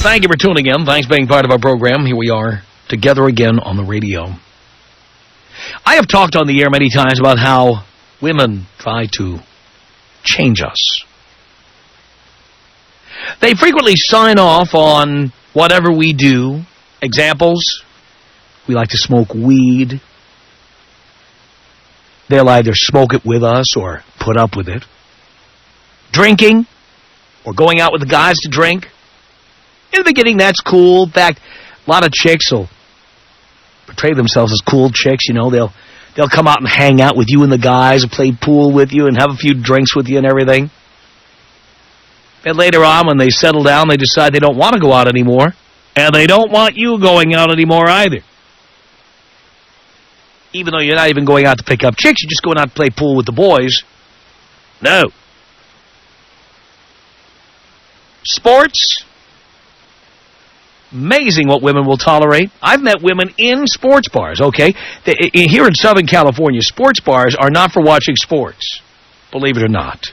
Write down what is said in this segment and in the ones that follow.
Thank you for tuning in. Thanks for being part of our program. Here we are together again on the radio. I have talked on the air many times about how women try to change us. They frequently sign off on whatever we do. Examples, we like to smoke weed. They'll either smoke it with us or put up with it. Drinking or going out with the guys to drink. In the beginning, that's cool. In fact, a lot of chicks will portray themselves as cool chicks. You know, they'll come out and hang out with you and the guys and play pool with you and have a few drinks with you and everything. And later on, when they settle down, they decide they don't want to go out anymore. And they don't want you going out anymore either. Even though you're not even going out to pick up chicks, you're just going out to play pool with the boys. No. Sports. Amazing what women will tolerate. I've met women in sports bars, okay? Here in Southern California, sports bars are not for watching sports, believe it or not.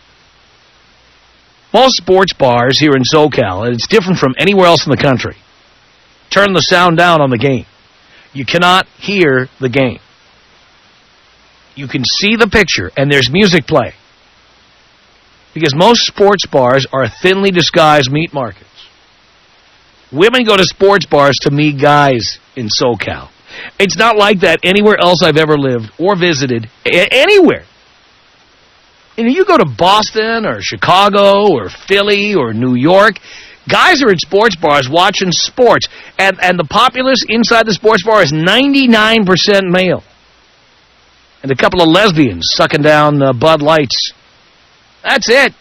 Most sports bars here in SoCal, and it's different from anywhere else in the country, turn the sound down on the game. You cannot hear the game. You can see the picture, and there's music playing. Because most sports bars are thinly disguised meat markets. Women go to sports bars to meet guys in SoCal. It's not like that anywhere else I've ever lived or visited, anywhere. And you go to Boston or Chicago or Philly or New York, guys are at sports bars watching sports. And the populace inside the sports bar is 99% male. And a couple of lesbians sucking down Bud Lights. That's it.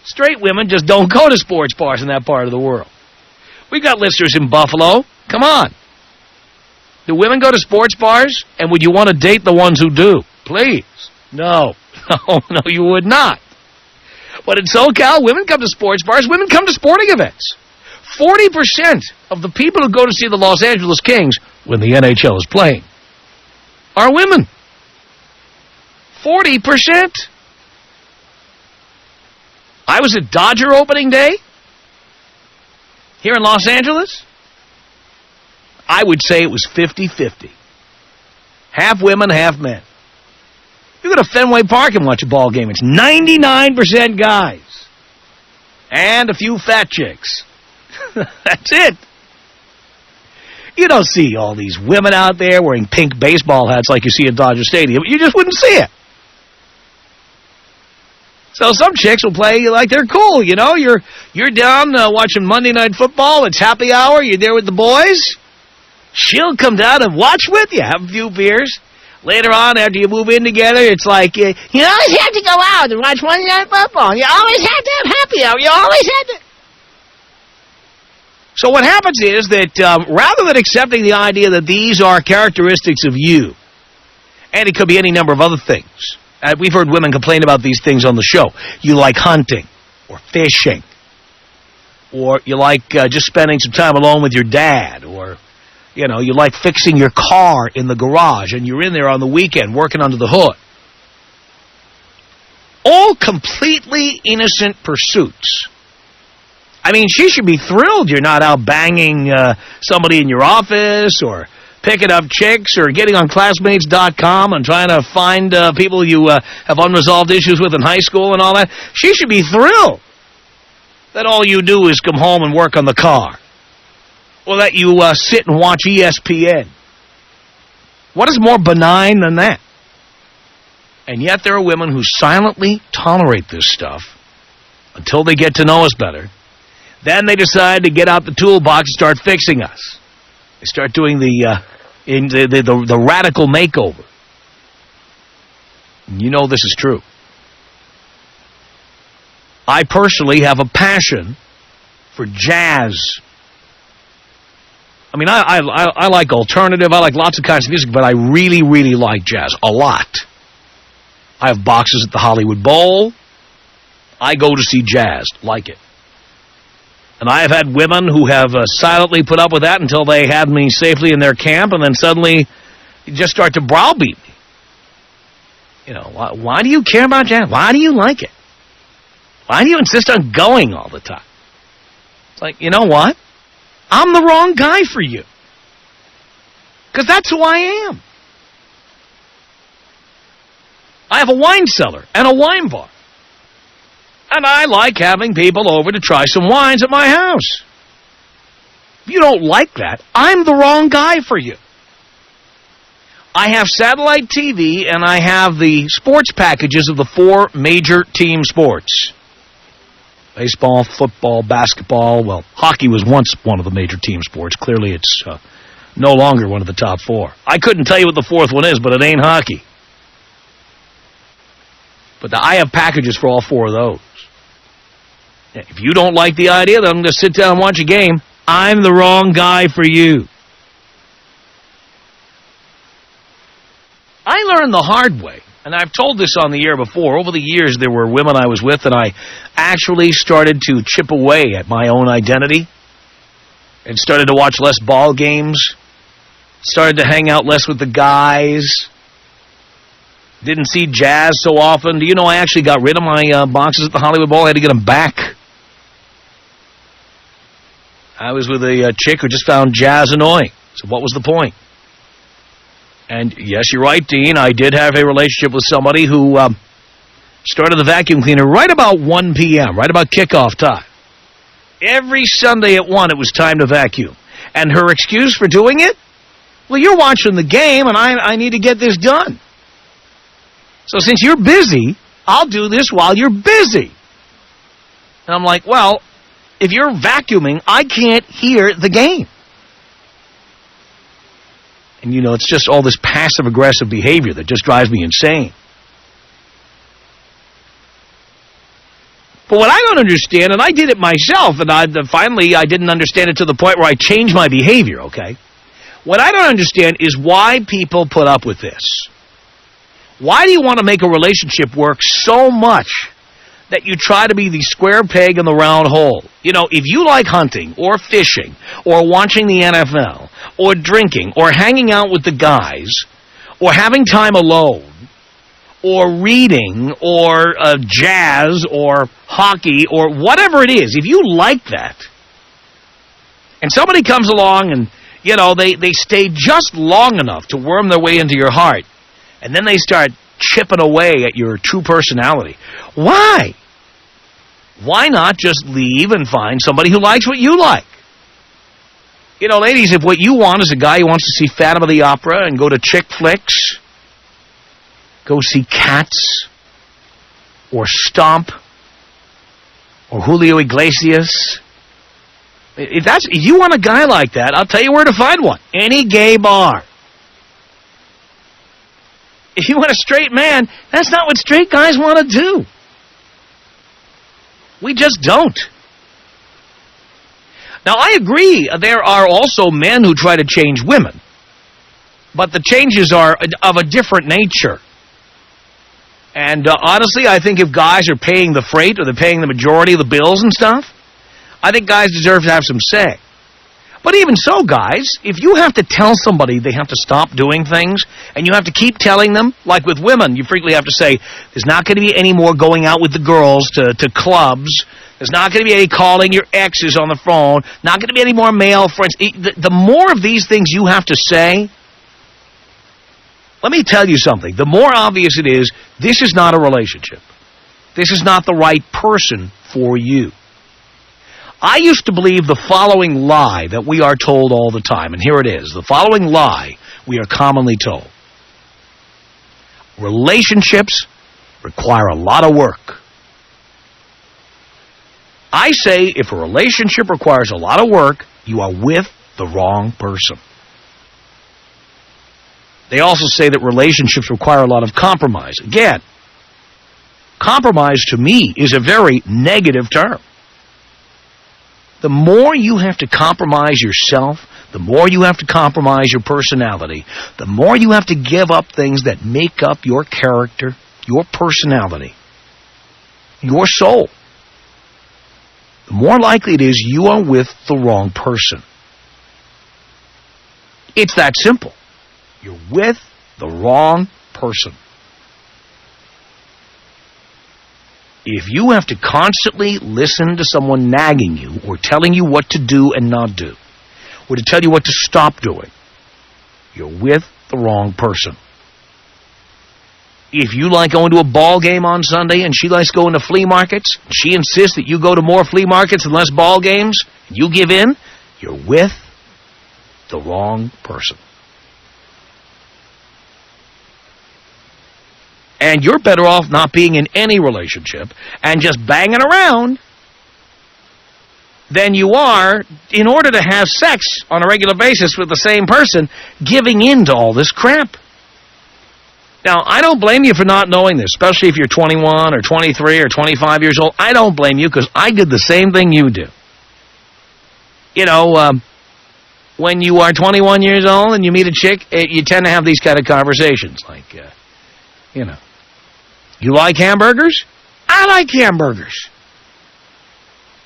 Straight women just don't go to sports bars in that part of the world. We've got listeners in Buffalo. Come on. Do women go to sports bars? And would you want to date the ones who do? Please. No. No, you would not. But in SoCal, women come to sports bars. Women come to sporting events. 40% of the people who go to see the Los Angeles Kings when the NHL is playing are women. 40%. I was at Dodger opening day here in Los Angeles. I would say it was 50-50. Half women, half men. You go to Fenway Park and watch a ball game. It's 99% guys. And a few fat chicks. That's it. You don't see all these women out there wearing pink baseball hats like you see at Dodger Stadium. You just wouldn't see it. So some chicks will play like they're cool, you know. You're down watching Monday Night Football. It's happy hour. You're there with the boys. She'll come down and watch with you, have a few beers. Later on, after you move in together, it's like, you always have to go out and watch Monday Night Football. You always have to have happy hour. You always have to. So what happens is that rather than accepting the idea that these are characteristics of you, and it could be any number of other things. We've heard women complain about these things on the show. You like hunting or fishing, or you like just spending some time alone with your dad, or you know, you like fixing your car in the garage and you're in there on the weekend working under the hood. All completely innocent pursuits. I mean, she should be thrilled you're not out banging somebody in your office or picking up chicks or getting on Classmates.com and trying to find people you have unresolved issues with in high school and all that. She should be thrilled that all you do is come home and work on the car. Or that you sit and watch ESPN. What is more benign than that? And yet there are women who silently tolerate this stuff until they get to know us better. Then they decide to get out the toolbox and start fixing us. They start doing the radical makeover. And you know this is true. I personally have a passion for jazz. I mean, I like alternative. I like lots of kinds of music, but I really, really like jazz a lot. I have boxes at the Hollywood Bowl. I go to see jazz, like it. And I have had women who have silently put up with that until they had me safely in their camp, and then suddenly just start to browbeat me. You know, why do you care about jazz? Why do you like it? Why do you insist on going all the time? It's like, you know what? I'm the wrong guy for you. Because that's who I am. I have a wine cellar and a wine bar. And I like having people over to try some wines at my house. If you don't like that, I'm the wrong guy for you. I have satellite TV and I have the sports packages of the 4 major team sports. Baseball, football, basketball. Well, hockey was once one of the major team sports. Clearly it's no longer one of the top 4. I couldn't tell you what the 4th one is, but it ain't hockey. But I have packages for all 4 of those. If you don't like the idea that I'm going to sit down and watch a game, I'm the wrong guy for you. I learned the hard way, and I've told this on the air before. Over the years, there were women I was with, and I actually started to chip away at my own identity and started to watch less ball games, started to hang out less with the guys, didn't see jazz so often. Do you know I actually got rid of my boxes at the Hollywood Bowl? I had to get them back. I was with a chick who just found jazz annoying. So what was the point? And yes, you're right, Dean. I did have a relationship with somebody who started the vacuum cleaner right about 1 p.m., right about kickoff time. Every Sunday at 1, it was time to vacuum. And her excuse for doing it? Well, you're watching the game, and I need to get this done. So since you're busy, I'll do this while you're busy. And I'm like, well, if you're vacuuming, I can't hear the game. And, you know, it's just all this passive-aggressive behavior that just drives me insane. But what I don't understand, and I did it myself, and finally I didn't understand it to the point where I changed my behavior, okay? What I don't understand is why people put up with this. Why do you want to make a relationship work so much that you try to be the square peg in the round hole? You know, if you like hunting or fishing or watching the NFL or drinking or hanging out with the guys or having time alone or reading or jazz or hockey or whatever it is, if you like that and somebody comes along and, you know, they stay just long enough to worm their way into your heart, and then they start chipping away at your true personality. Why? Why not just leave and find somebody who likes what you like? You know, ladies, if what you want is a guy who wants to see Phantom of the Opera and go to chick flicks, go see Cats, or Stomp, or Julio Iglesias, if you want a guy like that, I'll tell you where to find one. Any gay bar. If you want a straight man, that's not what straight guys want to do. We just don't. Now, I agree, there are also men who try to change women. But the changes are of a different nature. And honestly, I think if guys are paying the freight or they're paying the majority of the bills and stuff, I think guys deserve to have some say. But even so, guys, if you have to tell somebody they have to stop doing things, and you have to keep telling them, like with women, you frequently have to say, there's not going to be any more going out with the girls to clubs, there's not going to be any calling your exes on the phone, not going to be any more male friends. The more of these things you have to say, let me tell you something. The more obvious it is, this is not a relationship. This is not the right person for you. I used to believe the following lie that we are told all the time, and here it is. The following lie we are commonly told. Relationships require a lot of work. I say if a relationship requires a lot of work, you are with the wrong person. They also say that relationships require a lot of compromise. Again, compromise to me is a very negative term. The more you have to compromise yourself, the more you have to compromise your personality, the more you have to give up things that make up your character, your personality, your soul, the more likely it is you are with the wrong person. It's that simple. You're with the wrong person. If you have to constantly listen to someone nagging you or telling you what to do and not do, or to tell you what to stop doing, you're with the wrong person. If you like going to a ball game on Sunday and she likes going to flea markets, she insists that you go to more flea markets and less ball games, and you give in, you're with the wrong person. And you're better off not being in any relationship and just banging around than you are, in order to have sex on a regular basis with the same person, giving in to all this crap. Now, I don't blame you for not knowing this, especially if you're 21 or 23 or 25 years old. I don't blame you, because I did the same thing you do. You know, when you are 21 years old and you meet a chick, you tend to have these kind of conversations. Like, you know, you like hamburgers? I like hamburgers.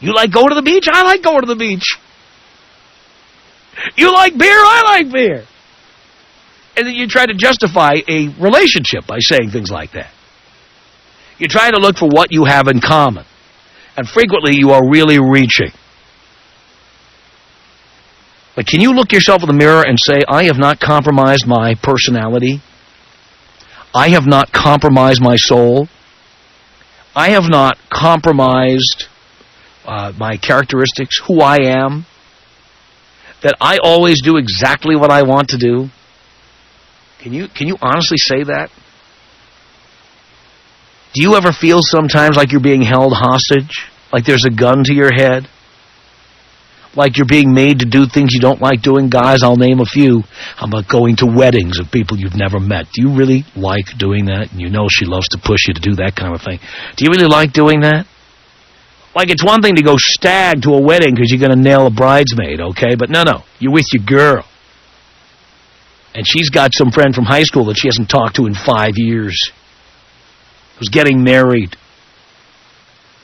You like going to the beach? I like going to the beach. You like beer? I like beer. And then you try to justify a relationship by saying things like that. You're trying to look for what you have in common. And frequently you are really reaching. But can you look yourself in the mirror and say, I have not compromised my personality. I have not compromised my soul. I have not compromised my characteristics, who I am. That I always do exactly what I want to do. Can you honestly say that? Do you ever feel sometimes like you're being held hostage? Like there's a gun to your head? Like you're being made to do things you don't like doing? Guys, I'll name a few. How about going to weddings of people you've never met? Do you really like doing that? And you know she loves to push you to do that kind of thing. Do you really like doing that? Like, it's one thing to go stag to a wedding because you're going to nail a bridesmaid, okay? But no, you're with your girl. And she's got some friend from high school that she hasn't talked to in 5 years, who's getting married.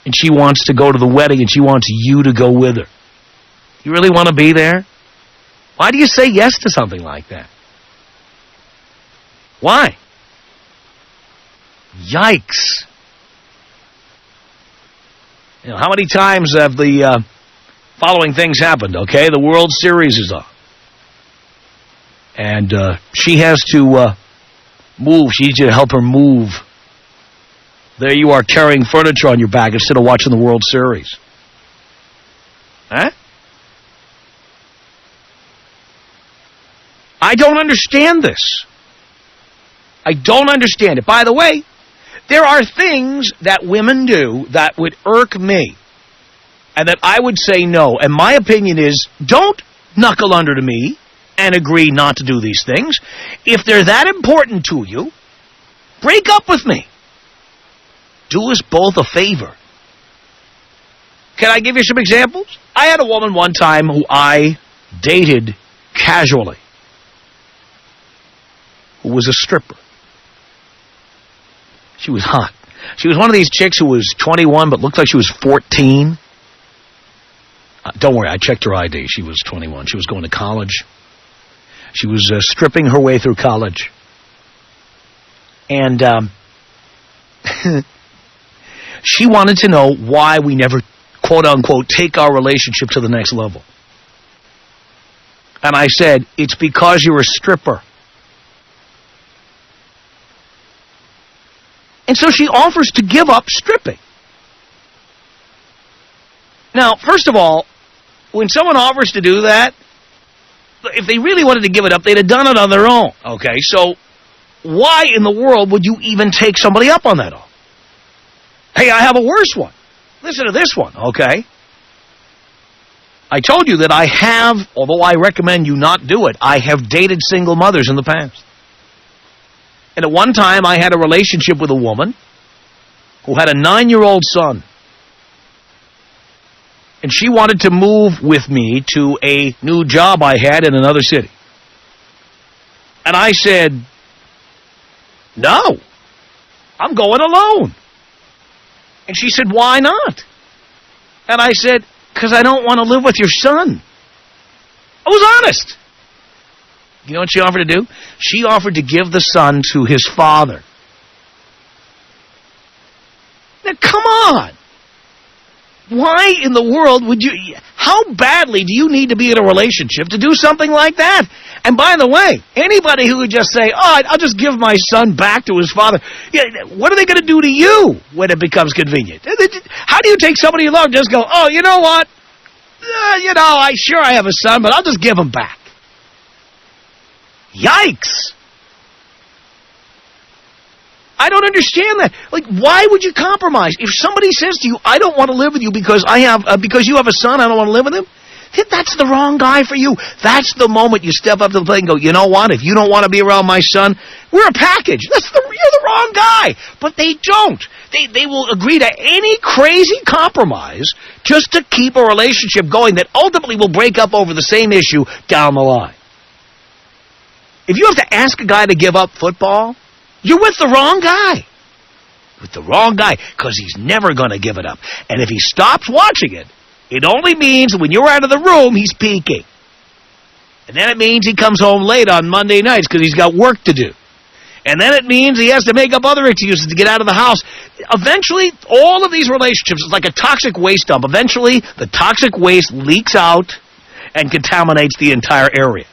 And she wants to go to the wedding, and she wants you to go with her. You really want to be there? Why do you say yes to something like that? Why? Yikes. You know, how many times have the following things happened, okay? The World Series is on. And she has to move. She needs you to help her move. There you are carrying furniture on your back instead of watching the World Series. Huh? I don't understand this. I don't understand it. By the way, there are things that women do that would irk me and that I would say no. And my opinion is, don't knuckle under to me and agree not to do these things. If they're that important to you, break up with me. Do us both a favor. Can I give you some examples? I had a woman one time who I dated casually, who was a stripper. She was hot. She was one of these chicks who was 21 but looked like she was 14. Don't worry, I checked her ID. She was 21. She was going to college. She was stripping her way through college. And she wanted to know why we never, quote-unquote, take our relationship to the next level. And I said, it's because you're a stripper. And so she offers to give up stripping. Now, first of all, when someone offers to do that, if they really wanted to give it up, they'd have done it on their own. Okay, so why in the world would you even take somebody up on that offer? Hey, I have a worse one. Listen to this one, okay? I told you that I have, although I recommend you not do it, I have dated single mothers in the past. And at one time, I had a relationship with a woman who had a 9-year-old son. And she wanted to move with me to a new job I had in another city. And I said, no, I'm going alone. And she said, why not? And I said, because I don't want to live with your son. I was honest. You know what she offered to do? She offered to give the son to his father. Now, come on. Why in the world would you... How badly do you need to be in a relationship to do something like that? And by the way, anybody who would just say, oh, I'll just give my son back to his father, what are they going to do to you when it becomes convenient? How do you take somebody you love and just go, oh, you know what? I have a son, but I'll just give him back. Yikes. I don't understand that. Like, why would you compromise? If somebody says to you, I don't want to live with you because you have a son, I don't want to live with him, that's the wrong guy for you. That's the moment you step up to the plate and go, you know what? If you don't want to be around my son, we're a package. You're the wrong guy. But they don't. They will agree to any crazy compromise just to keep a relationship going that ultimately will break up over the same issue down the line. If you have to ask a guy to give up football, you're with the wrong guy. With the wrong guy, because he's never going to give it up. And if he stops watching it, it only means when you're out of the room, he's peaking. And then it means he comes home late on Monday nights because he's got work to do. And then it means he has to make up other excuses to get out of the house. Eventually, all of these relationships, it's like a toxic waste dump. Eventually, the toxic waste leaks out and contaminates the entire area.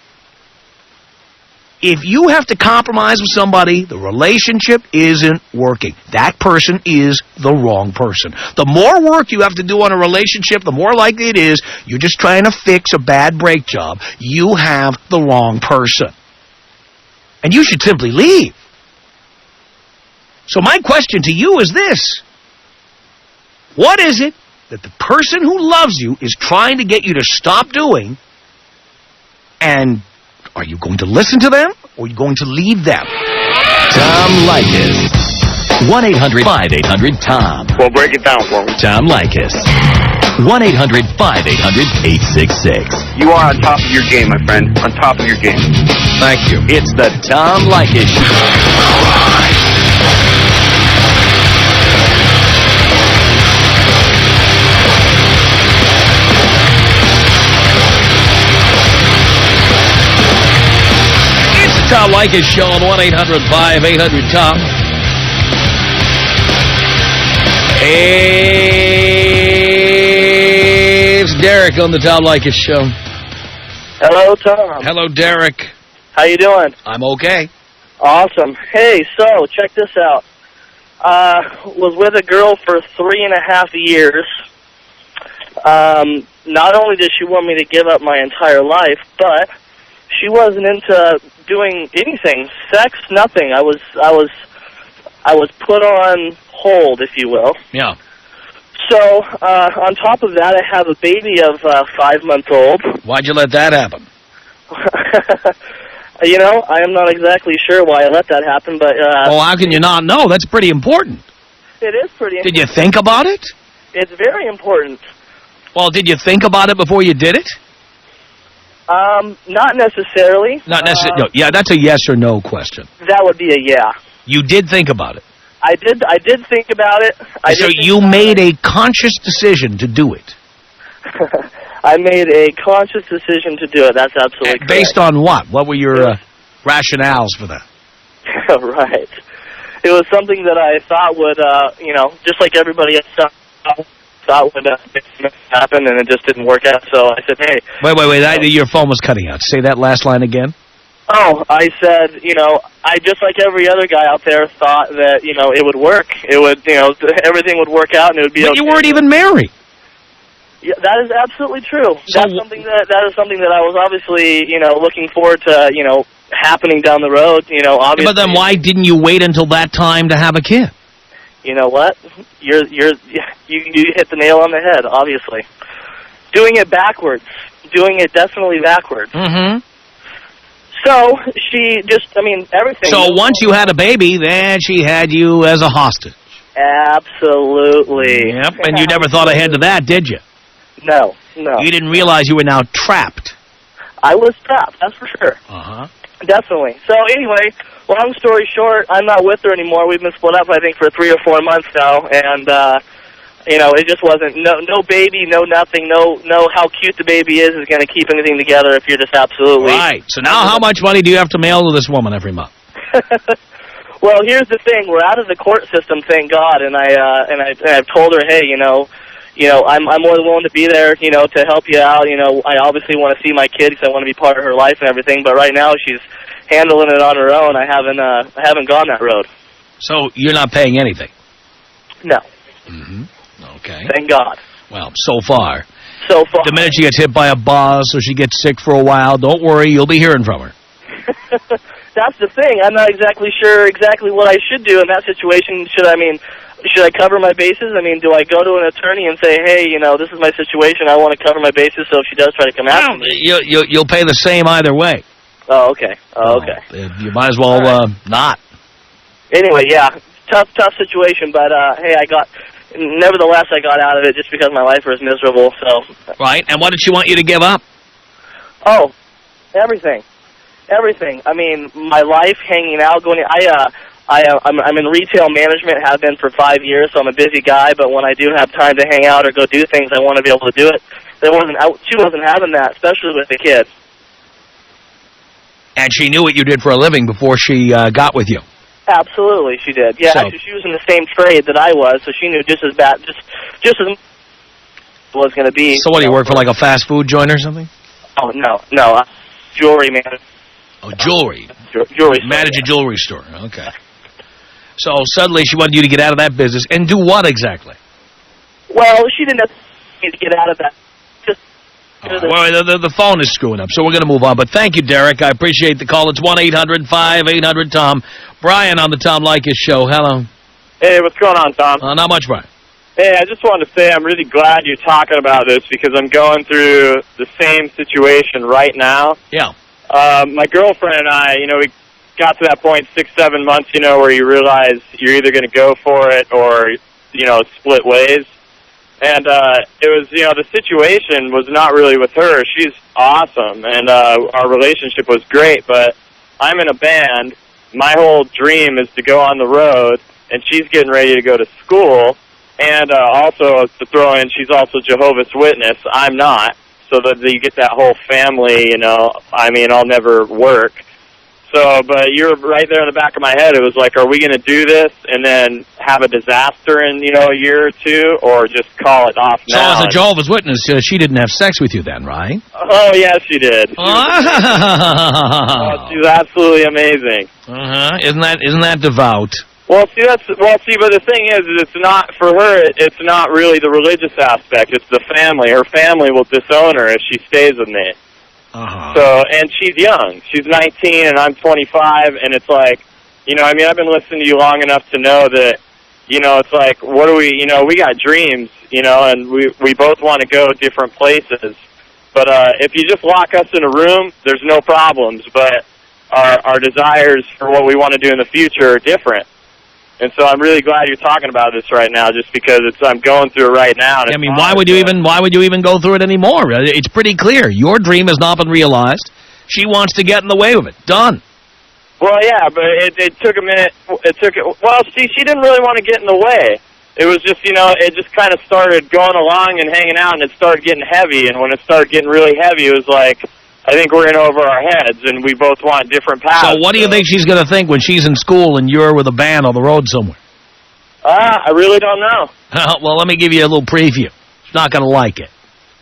If you have to compromise with somebody, the relationship isn't working. That person is the wrong person. The more work you have to do on a relationship, the more likely it is you're just trying to fix a bad brake job. You have the wrong person. And you should simply leave. So my question to you is this. What is it that the person who loves you is trying to get you to stop doing, and are you going to listen to them, or are you going to leave them? Tom Leykis. 1-800-5800-TOM. Well, break it down for me. Tom Leykis. 1-800-5800-866. You are on top of your game, my friend. On top of your game. Thank you. It's the Tom Leykis Show. Tom Leykis Show on 1-800-5800-TOM. It's Derek on the Tom Leykis Show. Hello, Tom. Hello, Derek. How you doing? I'm okay. Awesome. Hey, so, check this out. Was with a girl for 3.5 years. Not only did she want me to give up my entire life, but she wasn't into doing anything. Sex, nothing. I was put on hold, if you will. Yeah. So, on top of that, I have a baby of 5 months old. Why'd you let that happen? You know, I am not exactly sure why I let that happen, but... well, how can you not know? That's pretty important. It is pretty important. Did you think about it? It's very important. Well, did you think about it before you did it? Not necessarily. Not necessarily. No, yeah, that's a yes or no question. That would be a yeah. You did think about it. I did think about it. So you made a conscious decision to do it. I made a conscious decision to do it. That's absolutely correct. Based on what? What were your rationales for that? Right. It was something that I thought would, you know, just like everybody else thought would happen, and it just didn't work out. So I said, hey. Wait. Your phone was cutting out. Say that last line again. Oh, I said, you know, I just like every other guy out there thought that, you know, it would work. It would, you know, everything would work out and it would be okay. But you weren't even married. Yeah, that is absolutely true. So, that is something that I was obviously, you know, looking forward to, you know, happening down the road, you know, obviously. But then why didn't you wait until that time to have a kid? You know what? You hit the nail on the head, obviously. Doing it backwards. Doing it definitely backwards. Mm-hmm. So, she just, I mean, everything. So once you had a baby, then she had you as a hostage. Absolutely. Yep, and you never thought ahead to that, did you? No, no. You didn't realize you were now trapped. I was trapped, that's for sure. Uh-huh. Definitely. So anyway, long story short, I'm not with her anymore. We've been split up, I think, for 3 or 4 months now, and, you know, it just wasn't, no baby, no nothing, no how cute the baby is going to keep anything together if you're just absolutely... Right. So now how much money do you have to mail to this woman every month? Well, here's the thing. We're out of the court system, thank God, and I've told her, hey, I'm more than willing to be there, to help you out. I obviously want to see my kid because I want to be part of her life and everything. But right now, she's handling it on her own. I haven't gone that road. So you're not paying anything? No. Mm-hmm. Okay. Thank God. Well, so far. So far. The minute she gets hit by a bus or she gets sick for a while, don't worry, you'll be hearing from her. That's the thing. I'm not exactly sure exactly what I should do in that situation. Should I cover my bases? Do I go to an attorney and say, hey, this is my situation. I want to cover my bases so if she does try to come after me. You'll pay the same either way. Oh, okay. Okay. You might as well not. Anyway, yeah, tough situation. But, hey, nevertheless, I got out of it just because my life was miserable. So. Right. And what did she want you to give up? Oh, everything. Everything. My life, hanging out, going. I'm in retail management. Have been for 5 years, so I'm a busy guy. But when I do have time to hang out or go do things, I want to be able to do it. She wasn't having that, especially with the kids. And she knew what you did for a living before she got with you. Absolutely, she did. Yeah, actually, she was in the same trade that I was, so she knew just as bad, just as was going to be. So what, do you work for like a fast food joint or something? Oh, no. Jewelry manager. Oh, jewelry. Jewelry store. Manage a jewelry store. Okay. So suddenly she wanted you to get out of that business. And do what exactly? Well, she didn't have to get out of that. Well, the phone is screwing up, so we're going to move on. But thank you, Derek. I appreciate the call. It's 1-800-5800-TOM. Brian on the Tom Leykis Show. Hello. Hey, what's going on, Tom? Not much, Brian. Hey, I just wanted to say I'm really glad you're talking about this because I'm going through the same situation right now. Yeah. My girlfriend and I, we got to that point 6-7 months, where you realize you're either going to go for it or, split ways. And it was, the situation was not really with her. She's awesome, and our relationship was great, but I'm in a band. My whole dream is to go on the road, and she's getting ready to go to school. And also, to throw in, she's also Jehovah's Witness. I'm not. So that you get that whole family, I'll never work. So, but you're right there in the back of my head. It was like, are we going to do this and then have a disaster in, a year or two, or just call it off now? So as a Jehovah's Witness, she didn't have sex with you then, right? Oh, yes, she did. She's absolutely amazing. Isn't that devout? Well, but the thing is, it's not, for her, it's not really the religious aspect. It's the family. Her family will disown her if she stays with me. So, and she's young. She's 19, and I'm 25, and it's like, I've been listening to you long enough to know that, it's like, what do we, we got dreams, and we both want to go different places. But if you just lock us in a room, there's no problems, but our desires for what we want to do in the future are different. And so I'm really glad you're talking about this right now, just because I'm going through it right now. And why would you even go through it anymore? It's pretty clear. Your dream has not been realized. She wants to get in the way of it. Done. Well, yeah, but it took a minute. She didn't really want to get in the way. It was just, it just kind of started going along and hanging out, and it started getting heavy. And when it started getting really heavy, it was like, I think we're in over our heads, and we both want different paths. So what do you think she's going to think when she's in school and you're with a band on the road somewhere? I really don't know. Well, let me give you a little preview. She's not going to like it.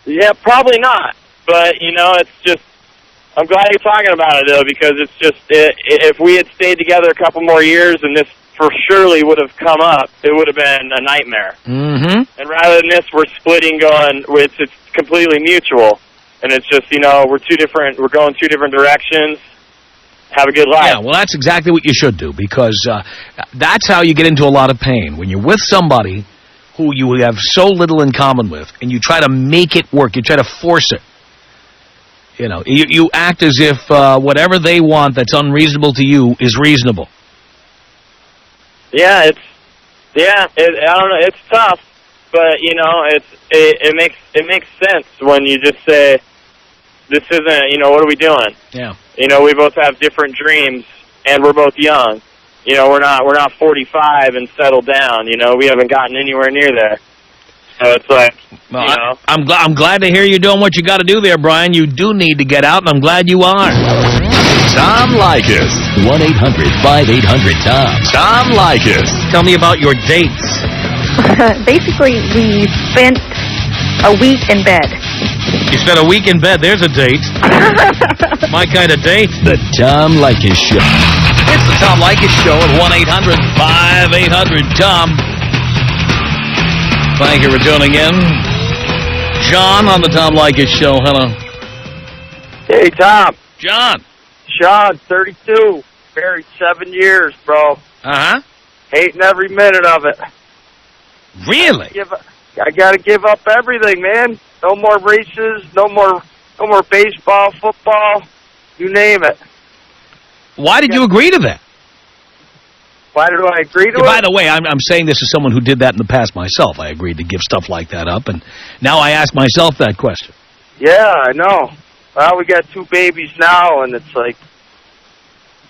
Yeah, probably not. But, it's just, I'm glad you're talking about it, though, because it's just, if we had stayed together a couple more years and this for surely would have come up, it would have been a nightmare. Mm-hmm. And rather than this, we're splitting it's completely mutual. And it's just, we're going two different directions. Have a good life. Yeah, well, that's exactly what you should do, because that's how you get into a lot of pain. When you're with somebody who you have so little in common with, and you try to make it work, you try to force it. You act as if whatever they want that's unreasonable to you is reasonable. Yeah, I don't know, it's tough. But, it makes sense when you just say, this isn't, what are we doing? Yeah. We both have different dreams, and we're both young. We're not 45 and settled down. We haven't gotten anywhere near there. So it's like, I'm glad to hear you're doing what you got to do there, Brian. You do need to get out, and I'm glad you are. Tom Leykis. 1-800-5800-TOM. Tom Leykis. Tell me about your dates. Basically, we spent a week in bed. You spent a week in bed. There's a date. My kind of date. The Tom Leykis Show. It's the Tom Leykis Show at 1-800-5800-TOM. Thank you for tuning in. John on the Tom Leykis Show. Hello. Hey, Tom. John. Sean, 32. Married 7 years, bro. Uh-huh. Hating every minute of it. Really? I gotta give up everything, man. No more races, no more baseball, football, you name it. Why did you agree to that? Why did I agree to it? By the way, I'm saying this as someone who did that in the past myself. I agreed to give stuff like that up, and now I ask myself that question. Yeah, I know. Well, we got 2 babies now, and it's like,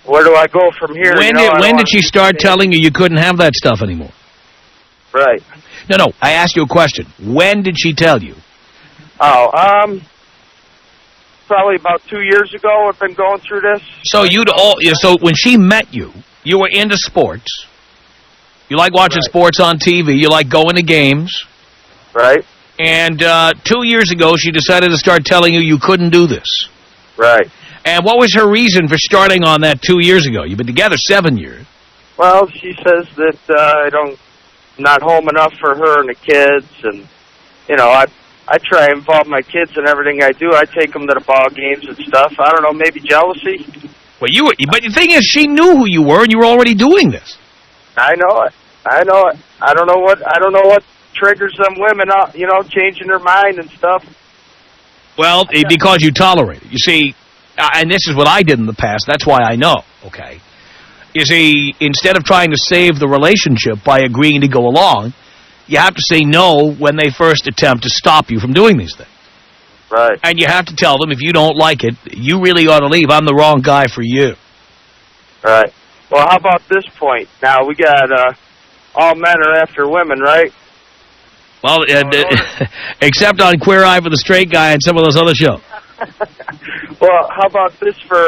where do I go from here? When did she start telling you couldn't have that stuff anymore? Right. No, I asked you a question. When did she tell you? Oh, probably about 2 years ago. I've been going through this. So so when she met you, you were into sports. You like watching sports on TV. You like going to games. Right. And 2 years ago, she decided to start telling you couldn't do this. Right. And what was her reason for starting on that 2 years ago? You've been together 7 years. Well, she says that I'm not home enough for her and the kids, and I try to involve my kids in everything I do. I take them to the ball games and stuff. I don't know, maybe jealousy. Well, but the thing is, she knew who you were, and you were already doing this. I know it. I don't know what triggers them women out, changing their mind and stuff. Well, because you tolerate it. You see, and this is what I did in the past. That's why I know, okay? You see, instead of trying to save the relationship by agreeing to go along, you have to say no when they first attempt to stop you from doing these things. Right. And you have to tell them, if you don't like it, you really ought to leave. I'm the wrong guy for you. Right. Well, how about this point? Now, we got all men are after women, right? Well, except on Queer Eye for the Straight Guy and some of those other shows. Well, how about this for,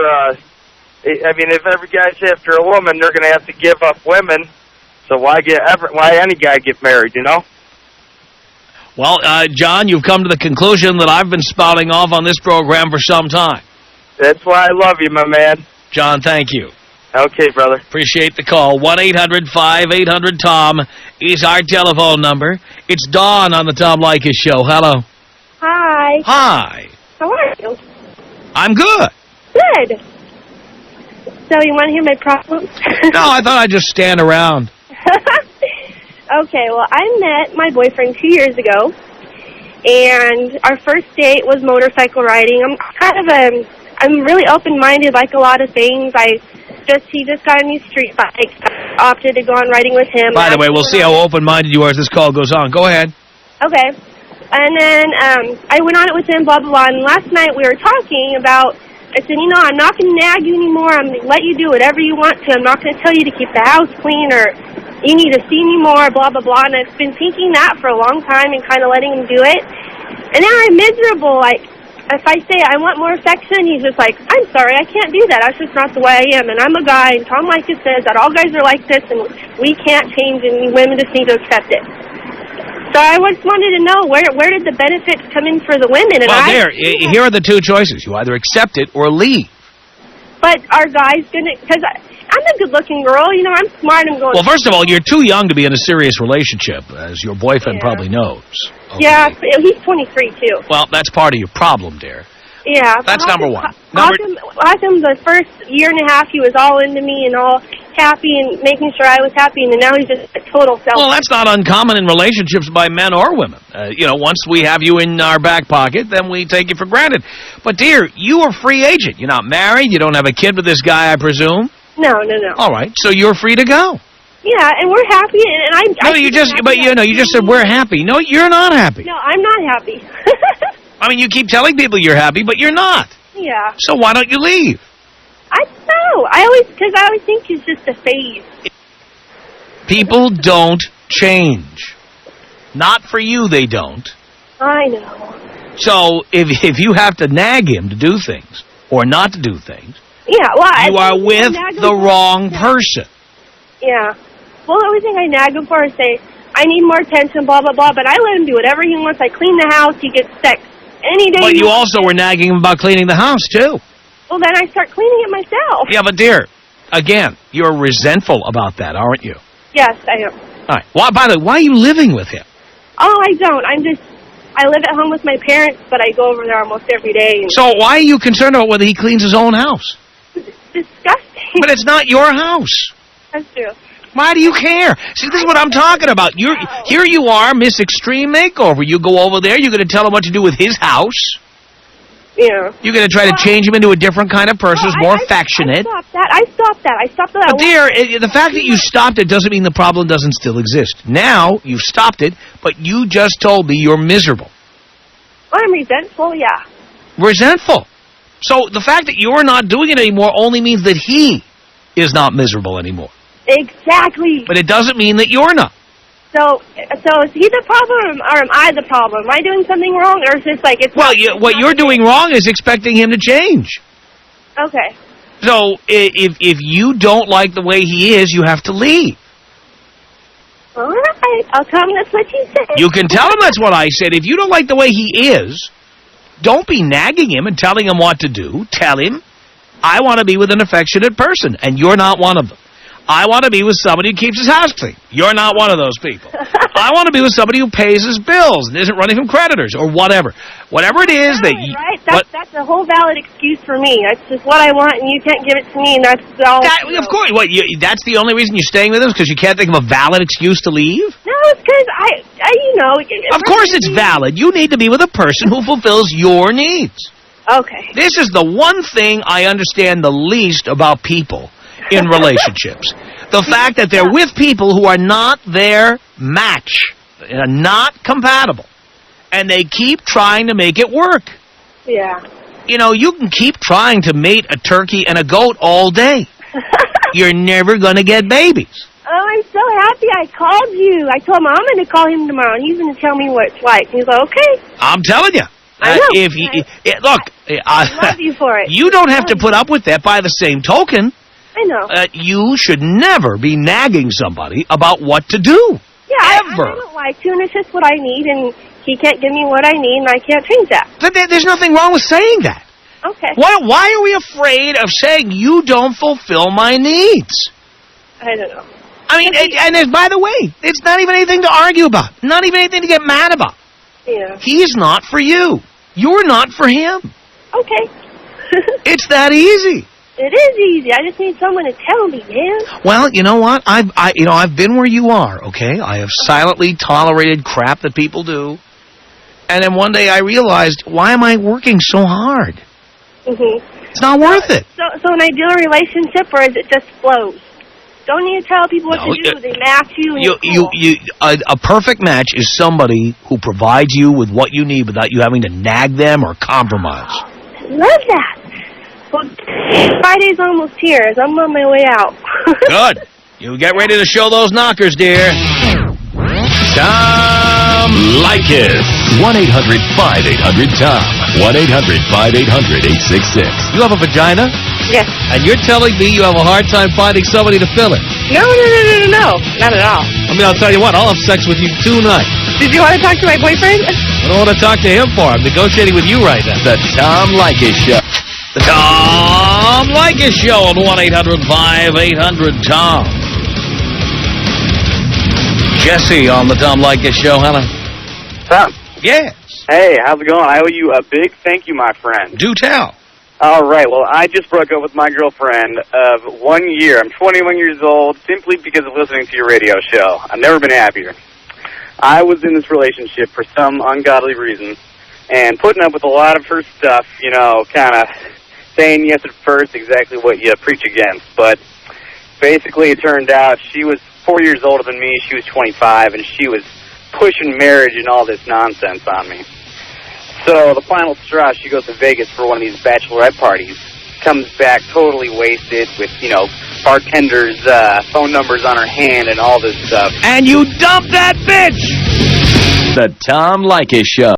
if every guy's after a woman, they're going to have to give up women. So why any guy get married, Well, John, you've come to the conclusion that I've been spouting off on this program for some time. That's why I love you, my man. John, thank you. Okay, brother. Appreciate the call. 1-800-5800-TOM is our telephone number. It's Dawn on the Tom Leykis Show. Hello. Hi. Hi. How are you? I'm good. Good. So you want to hear my problems? No, I thought I'd just stand around. Okay, well, I met my boyfriend 2 years ago, and our first date was motorcycle riding. I'm really open-minded, like a lot of things. He just got a new street bike. I opted to go on riding with him. By the way, we'll see how open-minded you are as this call goes on. Go ahead. Okay. And then I went on it with him, blah, blah, blah. And last night we were talking about, I said, I'm not going to nag you anymore. I'm going to let you do whatever you want to. I'm not going to tell you to keep the house clean or you need to see me more, blah, blah, blah. And I've been thinking that for a long time and kind of letting him do it. And now I'm miserable. Like, if I say I want more affection, he's just like, I'm sorry, I can't do that. That's just not the way I am. And I'm a guy, and Tom Leykis says that all guys are like this, and we can't change, and women just need to accept it. So I just wanted to know, where did the benefits come in for the women? And here are the two choices. You either accept it or leave. But are guys going to, because I'm a good-looking girl, I'm smart, I'm going... Well, first of all, you're too young to be in a serious relationship, as your boyfriend probably knows. Okay. Yeah, he's 23, too. Well, that's part of your problem, dear. Yeah. That's number one. How come the first year and a half he was all into me and all happy and making sure I was happy, and now he's just a total self. Well, that's not uncommon in relationships by men or women. Once we have you in our back pocket, then we take you for granted. But, dear, you are a free agent. You're not married. You don't have a kid with this guy, I presume. No. All right, so you're free to go. Yeah, and we're happy, and you just said we're happy. No, you're not happy. No, I'm not happy. I mean, you keep telling people you're happy, but you're not. Yeah. So why don't you leave? I don't know. Because I always think it's just a phase. People don't change. Not for you, they don't. I know. So if you have to nag him to do things or not to do things, Yeah, well, You are with the wrong person. Yeah. Well, the only thing I nag him for is say, I need more attention, blah, blah, blah, but I let him do whatever he wants. I clean the house, he gets sex any day. But you also were nagging him about cleaning the house, too. Well, then I start cleaning it myself. Yeah, but dear, again, you're resentful about that, aren't you? Yes, I am. All right. Well, by the way, why are you living with him? Oh, I don't. I live at home with my parents, but I go over there almost every day. So why are you concerned about whether he cleans his own house? It's disgusting. But it's not your house. That's true. Why do you care? See, this is what I'm talking about. Here you are, Miss Extreme Makeover. You go over there, you're going to tell him what to do with his house. Yeah. You're going to try to change him into a different kind of person who's more affectionate. I stopped that. But dear, the fact that you stopped it doesn't mean the problem doesn't still exist. Now, you've stopped it, but you just told me you're miserable. Well, I'm resentful, yeah. Resentful. So the fact that you're not doing it anymore only means that he is not miserable anymore. Exactly. But it doesn't mean that you're not. So is he the problem, or am I the problem? Am I doing something wrong, or is this like it's... Well, what you're doing wrong is expecting him to change. Okay. So if you don't like the way he is, you have to leave. All right. I'll tell him that's what you said. You can tell him that's what I said. If you don't like the way he is, don't be nagging him and telling him what to do. Tell him, I want to be with an affectionate person, and you're not one of them. I want to be with somebody who keeps his house clean. You're not one of those people. I want to be with somebody who pays his bills and isn't running from creditors or whatever. Whatever it is that you... Right? That's a whole valid excuse for me. That's just what I want, and you can't give it to me, and that's all... Of course. That's the only reason you're staying with him, because you can't think of a valid excuse to leave? No, it's because Of course it's valid. You need to be with a person who fulfills your needs. Okay. This is the one thing I understand the least about people in relationships. The fact that they're with people who are not their match, not compatible, and they keep trying to make it work. Yeah. You know, you can keep trying to mate a turkey and a goat all day. You're never going to get babies. Oh, I'm so happy I called you. I told him I'm going to call him tomorrow, and he's going to tell me what it's like. He's like, okay. I'm telling you. I know. Look, I love you for it. You don't have to put up with that. By the same token, I know. You should never be nagging somebody about what to do. Yeah, ever. I don't like to, and it's just what I need, and he can't give me what I need, and I can't change that. But there's nothing wrong with saying that. Okay. Why are we afraid of saying you don't fulfill my needs? I don't know. I mean, and by the way, it's not even anything to argue about. Not even anything to get mad about. Yeah. He's not for you. You're not for him. Okay. It's that easy. It is easy. I just need someone to tell me, man. Well, you know what? I've been where you are, okay? I have silently tolerated crap that people do. And then one day I realized, why am I working so hard? Mm-hmm. It's not worth it. So an ideal relationship, or is it just flows? Don't need to tell people what to do. They match you. And a perfect match is somebody who provides you with what you need without you having to nag them or compromise. I love that. Well, Friday's almost here, as I'm on my way out. Good. You get ready to show those knockers, dear. Tom Leykis. 1-800-5800-TOM. 1-800-5800-866. You have a vagina? Yes. And you're telling me you have a hard time finding somebody to fill it? No. Not at all. I mean, I'll tell you what, I'll have sex with you tonight. Did you want to talk to my boyfriend? I don't want to talk to him for. I'm negotiating with you right now. The Tom Leykis Show. The Tom Leykis Show on 1-800-5800-TOM. Jesse on the Tom Leykis Show. Hello. Tom. Yes. Hey, how's it going? I owe you a big thank you, my friend. Do tell. All right, well, I just broke up with my girlfriend of 1 year. I'm 21 years old simply because of listening to your radio show. I've never been happier. I was in this relationship for some ungodly reason and putting up with a lot of her stuff, you know, kind of saying yes at first, exactly what you preach against. But basically it turned out she was 4 years older than me. She was 25, and she was pushing marriage and all this nonsense on me. So the final straw, she goes to Vegas for one of these bachelorette parties, comes back totally wasted with, you know, bartenders' phone numbers on her hand and all this stuff. And you dumped that bitch! The Tom Leykis Show.